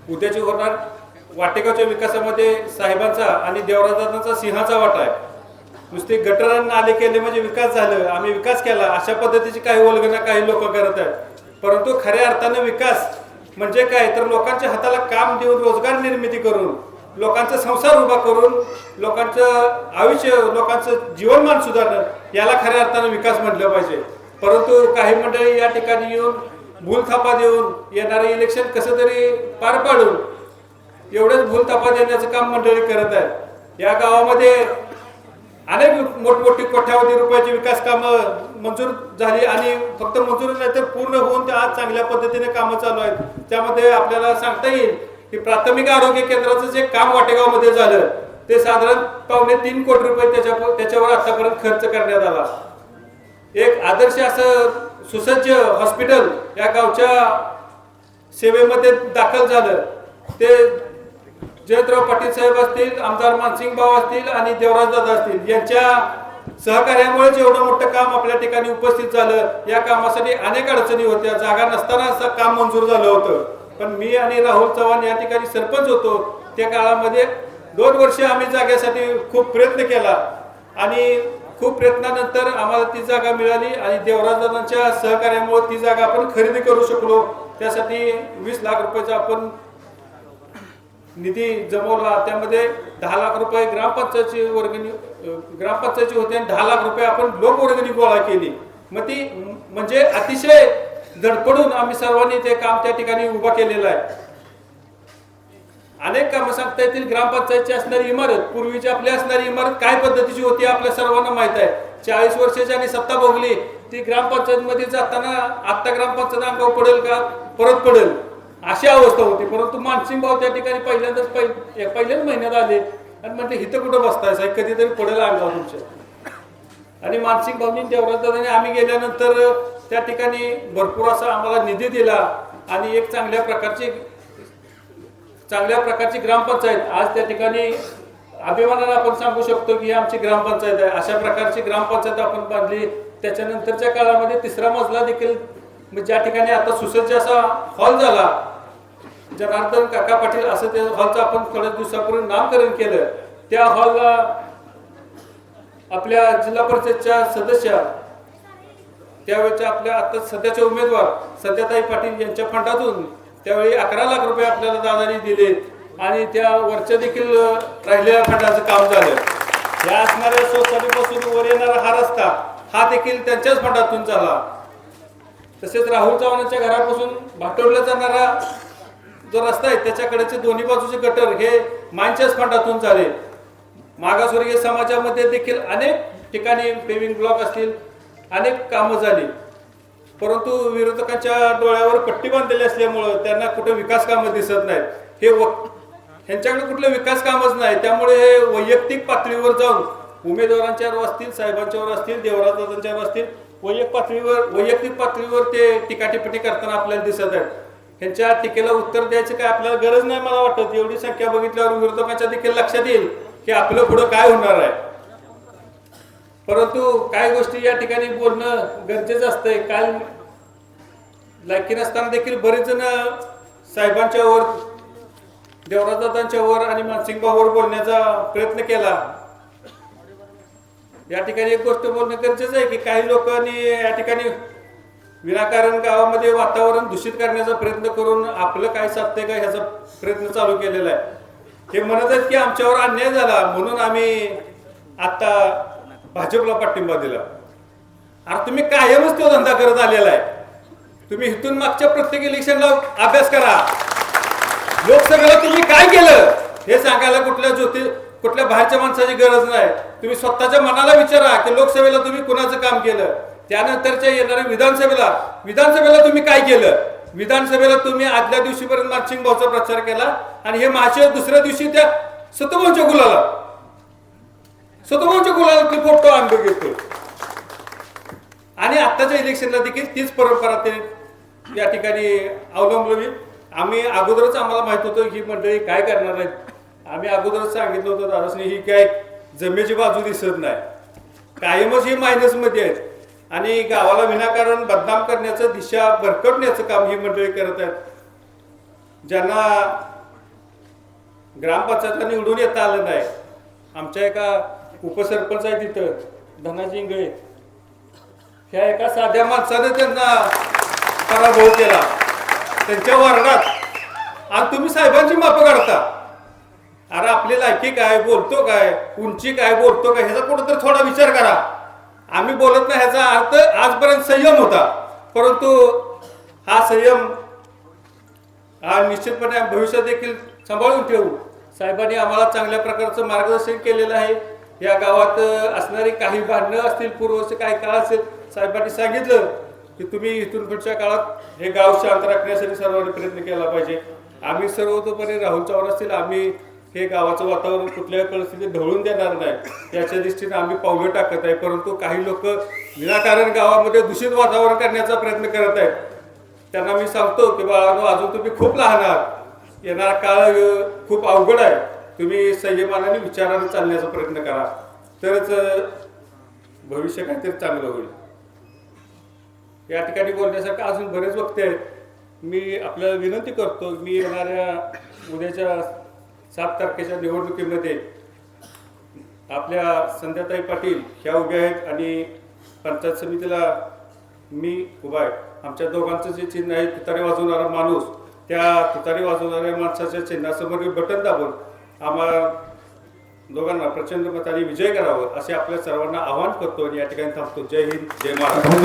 उद्याची होणार वाटेगावच्या विकासामध्ये साहेबांचा आणि देवराजांचा सिंहाचा वाटा आहे. नुसते गटर नाले केले म्हणजे विकास झालं, आम्ही विकास केला अशा पद्धतीची काही वल्गना काही लोक करत आहेत. परंतु खऱ्या अर्थानं विकास म्हणजे काय तर लोकांच्या हाताला काम देऊन रोजगार निर्मिती करून लोकांचा संसार उभा करून लोकांचं आयुष्य लोकांचं जीवनमान सुधारणं याला खऱ्या अर्थानं विकास म्हटलं पाहिजे. परंतु काही मंडळी या ठिकाणी येऊन भूलथापा देऊन येणारे इलेक्शन कसं तरी पार पाडून एवढंच भूलथापा देण्याचं काम मंडळी करत आहेत. या गावामध्ये अनेक मोठमोठी कोट्यावधी रुपयाची विकास कामं मंजूर झाली आणि फक्त मंजूर नाही तर पूर्ण होऊन त्या आज चांगल्या पद्धतीने कामं चालू आहेत. त्यामध्ये आपल्याला सांगता येईल की प्राथमिक आरोग्य केंद्राचं जे काम वाटेगावमध्ये झालं ते साधारण 2.25 कोटी रुपये त्याच्यावर आतापर्यंत खर्च करण्यात आला. एक आदर्श असं सुसज्ज हॉस्पिटल या गावच्या सेवेमध्ये दाखल झालं. ते जयंतराव पाटील साहेब असतील, आमदार मानसिंग भाऊ असतील आणि देवराज दादा असतील यांच्या सहकार्यामुळे एवढं मोठं काम आपल्या ठिकाणी उपस्थित झालं. या कामासाठी अनेक अडचणी होत्या, जागा नसताना असं काम मंजूर झालं होतं. पण मी आणि राहुल चव्हाण या ठिकाणी सरपंच होतो त्या काळामध्ये 2 वर्ष आम्ही जागेसाठी खूप प्रयत्न केला आणि खूप प्रयत्नानंतर आम्हाला ती जागा मिळाली आणि देवराज दादांच्या सहकार्यामुळे ती जागा आपण खरेदी करू शकलो. त्यासाठी 20 लाख रुपयाचा आपण निधी जमवला. त्यामध्ये 10 लाख रुपये ग्रामपंचायतची होती आणि 10 लाख रुपये आपण लोकवर्गणी गोळा केली. मग ती म्हणजे अतिशय धडपडून आम्ही सर्वांनी ते काम त्या ठिकाणी उभा केलेलं आहे. अनेक कामं सांगता येतील. ग्रामपंचायतची असणारी इमारत, पूर्वीची आपली असणारी इमारत काय पद्धतीची होती आपल्या सर्वांना माहित आहे. 40 वर्षाची आणि सत्ता भोगली ती ग्रामपंचायत मध्ये जाताना आता ग्रामपंचायत अंगावर पडेल का परत पडेल अशी अवस्था होती. परंतु मानसिंग भाऊ त्या ठिकाणी पहिल्याच महिन्यात आले आणि म्हटले इथं कुठं बसताय साहेब, कधीतरी पडेल अंगावर तुमच्या. आणि मानसिंग भाऊनी देवराज दादाने आम्ही गेल्यानंतर त्या ठिकाणी भरपूर असा आम्हाला निधी दिला आणि एक चांगल्या प्रकारची ग्रामपंचायत आज त्या ठिकाणी अभिमानाने आपण सांगू शकतो की ही आमची ग्रामपंचायत आहे. अशा प्रकारची ग्रामपंचायत आपण बांधली. त्याच्यानंतरच्या काळामध्ये 3रा मजला देखील ज्या ठिकाणी आता सुसज्ज असा हॉल झाला, जनार्दन काका पाटील असं त्या हॉलचं आपण थोड्या दिवसापूर्वी नामकरण केलं. त्या हॉलला आपल्या जिल्हा परिषदच्या सदस्य त्यावेळेच्या आपल्या आता सध्याचे उमेदवार संध्याताई पाटील यांच्या फंडातून त्यावेळी 11 लाख रुपये आपल्याला दादानी दिले आणि त्या वरच्या देखील राहिलेल्या फंडाचं काम झालं. या असणाऱ्या सोसायटीपासून वर येणारा हा रस्ता हा देखील त्यांच्याच फंडातून झाला. तसेच राहुल चव्हाणांच्या घरापासून भाटोरला जाणारा जो रस्ता आहे त्याच्याकडेचे दोन्ही बाजूचे गटर हे मानच्याच फंडातून झाले. मागासवर्गीय समाजामध्ये देखील अनेक ठिकाणी पेविंग ब्लॉक असतील अनेक कामं झाली. परंतु विरोधकांच्या डोळ्यावर पट्टी बांधलेली असल्यामुळं त्यांना कुठे विकास कामं दिसत नाहीत. ह्यांच्याकडे कुठले विकास कामच नाही. त्यामुळे हे वैयक्तिक पातळीवर जाऊन उमेदवारांच्यावर असतील, साहेबांच्यावर असतील, देवराजांच्यावर असतील, वैयक्तिक पातळीवर ते टीकाटिप्पणी करताना आपल्याला दिसत आहेत. ह्यांच्या टीकेला उत्तर द्यायची काय आपल्याला गरज नाही. मला वाटतं एवढी संख्या बघितल्यावर विरोधकांच्या देखील लक्षात येईल की आपलं पुढं काय होणार आहे. परंतु काही गोष्टी या ठिकाणी बोलणं गरजेचं असतंय. काल लायकी नसताना देखील बरेच जण साहेबांच्या वर, देवराजदादांच्या वर आणि मानसिंग भाऊवर बोलण्याचा प्रयत्न केला. या ठिकाणी एक गोष्ट बोलणं गरजेचं आहे की काही लोकांनी या ठिकाणी विनाकारण गावामध्ये वातावरण दूषित करण्याचा प्रयत्न करून आपलं काय साधतंय का ह्याचा प्रयत्न चालू केलेला आहे. हे म्हणत आहेत की आमच्यावर अन्याय झाला म्हणून आम्ही आता भाजपला पाठिंबा दिला. अरे तुम्ही कायमच तो धंदा करत आलेला आहे. तुम्ही इथून मागच्या प्रत्येक इलेक्शनला अभ्यास करा. लोकसभेला तुम्ही काय केलं हे सांगायला कुठल्या बाहेरच्या माणसाची गरज नाही. तुम्ही स्वतःच्या मनाला विचारा की लोकसभेला तुम्ही कुणाचं काम केलं. त्यानंतरच्या येणाऱ्या विधानसभेला तुम्ही काय केलं. विधानसभेला तुम्ही आदल्या दिवशीपर्यंत मानसिंग भाऊचा प्रचार केला आणि हे महाशय दुसऱ्या दिवशी त्या सतोभाऊंच्या गुलाला फोटो आम्ही घेतो. आणि आत्ताच्या इलेक्शनला देखील तीच परंपरा ते या ठिकाणी अवलंबली. आम्ही अगोदरच आम्हाला माहित होतं ही मंडळी काय करणार आहेत. आम्ही अगोदरच सांगितलं होतं दादासनी ही काय जमेची बाजू दिसत नाही, कायमच ही मायनस मध्ये आहेत आणि गावाला विनाकारण बदनाम करण्याचं, दिशा भरकटण्याचं काम ही मंडळी करत आहेत. ज्यांना ग्रामपंचायतला निवडून येता आलं नाही. आमच्या एका उपसरपंच आहे तिथं धनाजी इंगळे, ह्या एका साध्या माणसाने त्यांना पराभव केला त्यांच्या वार्डात. आणि तुम्ही साहेबांची मापं काढता. अरे आपली लायकी काय, बोलतो काय, उंची काय, बोलतो काय, ह्याचा कुठं तर थोडा विचार करा. आम्ही बोलत नाही ह्याचा अर्थ आजपर्यंत संयम होता, परंतु हा संयम हा निश्चितपणे भविष्यात देखील सांभाळून ठेवू. साहेबांनी आम्हाला चांगल्या प्रकारचं मार्गदर्शन केलेलं आहे. या गावात असणारी काही भांडणं असतील, पूर्वचे काही काळ असेल, साहेबांनी सांगितलं की तुम्ही इथून पुढच्या काळात हे गाव शांत राखण्यासाठी सर्वांनी प्रयत्न केला पाहिजे. आम्ही सर्वतोपरी राहुल चव्हाण असतील, आम्ही हे गावाचं वातावरण कुठल्याही परिस्थितीत ढवळून देणार नाही याच्या दृष्टीने आम्ही पावलं टाकत आहे. परंतु काही लोक विनाकारण गावामध्ये दूषित वातावरण करण्याचा प्रयत्न करत आहेत. त्यांना मी सांगतो की बाळांनो, अजून तुम्ही खूप लहान आहात, येणारा काळ खूप अवघड आहे. तुम्ही संयमाने विचाराने चालण्याचा प्रयत्न करा, तरच भविष्य काहीतरी चांगलं होईल. या ठिकाणी बोलण्यासारखं अजून बरेच वक्ते आहेत. मी आपल्याला विनंती करतो, मी येणाऱ्या उद्याच्या 7 तारखेच्या निवडणुकीमध्ये आपल्या संध्याताई पाटील ह्या उभ्या आहेत आणि पंचायत समितीला मी उभा आहे. आमच्या दोघांचं जे चिन्ह आहे तुतारी वाजवणारा माणूस, त्या तुतारी वाजवणाऱ्या माणसाच्या चिन्हासमोर बटन दाबून आम्हाला दोघांना प्रचंड मताने विजय करावं असे आपल्या सर्वांना आवाहन करतो आणि या ठिकाणी थांबतो. जय हिंद, जय महाराष्ट्र.